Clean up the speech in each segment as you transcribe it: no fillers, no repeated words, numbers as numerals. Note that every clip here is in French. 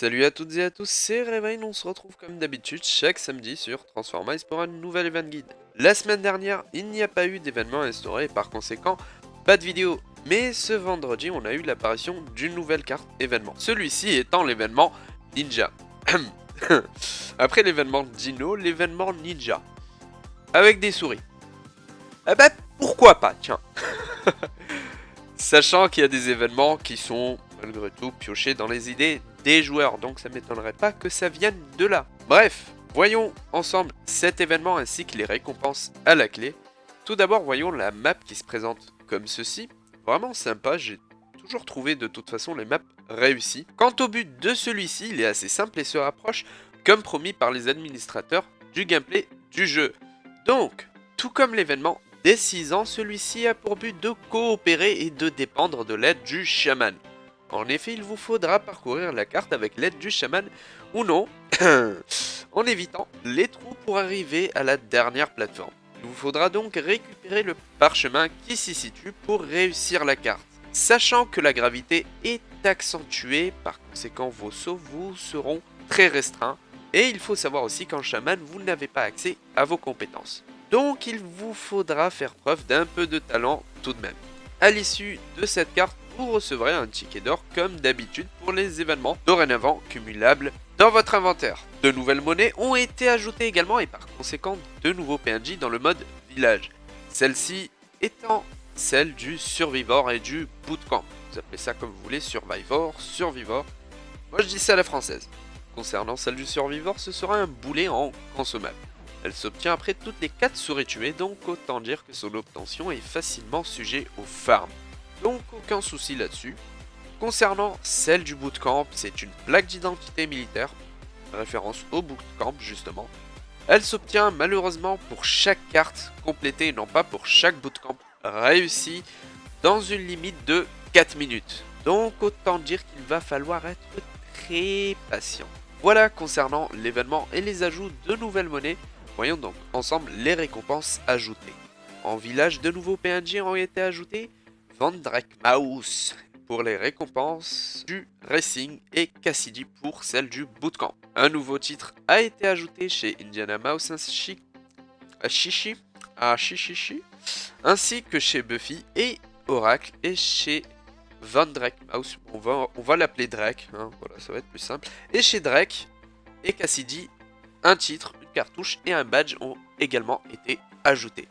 Salut à toutes et à tous, c'est Revain, on se retrouve comme d'habitude chaque samedi sur Transformice pour un nouvel event guide. La semaine dernière, il n'y a pas eu d'événement instauré et par conséquent, pas de vidéo. Mais ce vendredi, on a eu l'apparition d'une nouvelle carte événement. Celui-ci étant l'événement Ninja. Après l'événement Dino, l'événement Ninja. Avec des souris. Ah bah pourquoi pas, tiens. Sachant qu'il y a des événements qui sont malgré tout piochés dans les idées des joueurs, donc ça m'étonnerait pas que ça vienne de là. Bref, voyons ensemble cet événement ainsi que les récompenses à la clé. Tout d'abord, voyons la map qui se présente comme ceci. Vraiment sympa, j'ai toujours trouvé de toute façon les maps réussies. Quant au but de celui-ci, il est assez simple et se rapproche, comme promis par les administrateurs, du gameplay du jeu. Donc, tout comme l'événement des 6 ans, celui-ci a pour but de coopérer et de dépendre de l'aide du chaman. En effet, il vous faudra parcourir la carte avec l'aide du chaman ou non, en évitant les trous pour arriver à la dernière plateforme. Il vous faudra donc récupérer le parchemin qui s'y situe pour réussir la carte. Sachant que la gravité est accentuée, par conséquent vos sauts vous seront très restreints. Et il faut savoir aussi qu'en chaman, vous n'avez pas accès à vos compétences. Donc il vous faudra faire preuve d'un peu de talent tout de même. À l'issue de cette carte, vous recevrez un ticket d'or comme d'habitude pour les événements dorénavant cumulables dans votre inventaire. De nouvelles monnaies ont été ajoutées également et par conséquent de nouveaux PNJ dans le mode village. Celle-ci étant celle du Survivor et du Bootcamp. Vous appelez ça comme vous voulez, Survivor, Survivor. Moi je dis ça à la française. Concernant celle du Survivor, ce sera un boulet en consommable. Elle s'obtient après toutes les 4 souris tuées, donc autant dire que son obtention est facilement sujet au farm. Donc aucun souci là-dessus. Concernant celle du bootcamp, c'est une plaque d'identité militaire, référence au bootcamp justement. Elle s'obtient malheureusement pour chaque carte complétée et non pas pour chaque bootcamp réussi dans une limite de 4 minutes. Donc autant dire qu'il va falloir être très patient. Voilà concernant l'événement et les ajouts de nouvelles monnaies. Voyons donc ensemble les récompenses ajoutées. En village, de nouveaux PNJ ont été ajoutés. Vandrekmaus pour les récompenses du Racing et Cassidy pour celle du Bootcamp. Un nouveau titre a été ajouté chez Indiana Mouse ainsi que chez Buffy et Oracle et chez Vandrekmaus. On va l'appeler Drake, hein, voilà, ça va être plus simple. Et chez Drake et Cassidy, un titre, une cartouche et un badge ont également été ajoutés.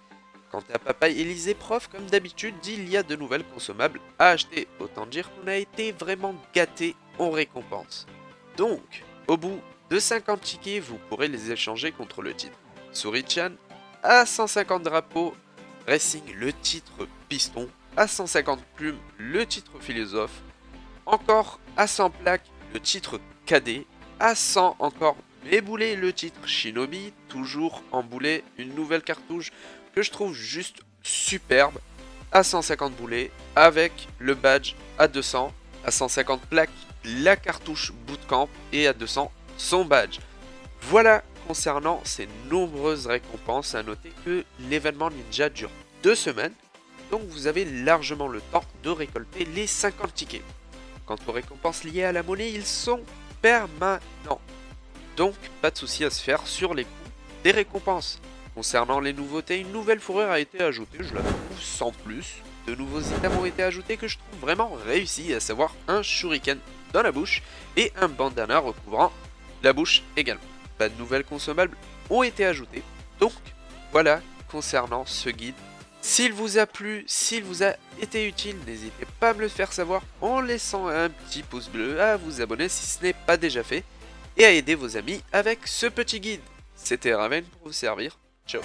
Quant à Papa Élysée Prof, comme d'habitude, il y a de nouvelles consommables à acheter. Autant dire qu'on a été vraiment gâté en récompense. Donc, au bout de 50 tickets, vous pourrez les échanger contre le titre Souris-chan, à 150 drapeaux, Racing le titre Piston, à 150 plumes le titre Philosophe, encore à 100 plaques le titre Cadet, à 100 encore mes boulets le titre Shinobi, toujours en boulet, une nouvelle cartouche que je trouve juste superbe, à 150 boulets, avec le badge à 200, à 150 plaques, la cartouche Bootcamp et à 200 son badge. Voilà concernant ces nombreuses récompenses, à noter que l'événement Ninja dure 2 semaines, donc vous avez largement le temps de récolter les 50 tickets. Quant aux récompenses liées à la monnaie, ils sont permanents. Donc pas de souci à se faire sur les coûts des récompenses. Concernant les nouveautés, une nouvelle fourrure a été ajoutée, je la trouve sans plus. De nouveaux items ont été ajoutés que je trouve vraiment réussis, à savoir un shuriken dans la bouche et un bandana recouvrant la bouche également. Pas de nouvelles consommables ont été ajoutées. Donc voilà concernant ce guide. S'il vous a plu, s'il vous a été utile, n'hésitez pas à me le faire savoir en laissant un petit pouce bleu, à vous abonner si ce n'est pas déjà fait et à aider vos amis avec ce petit guide. C'était Raven pour vous servir. Ciao.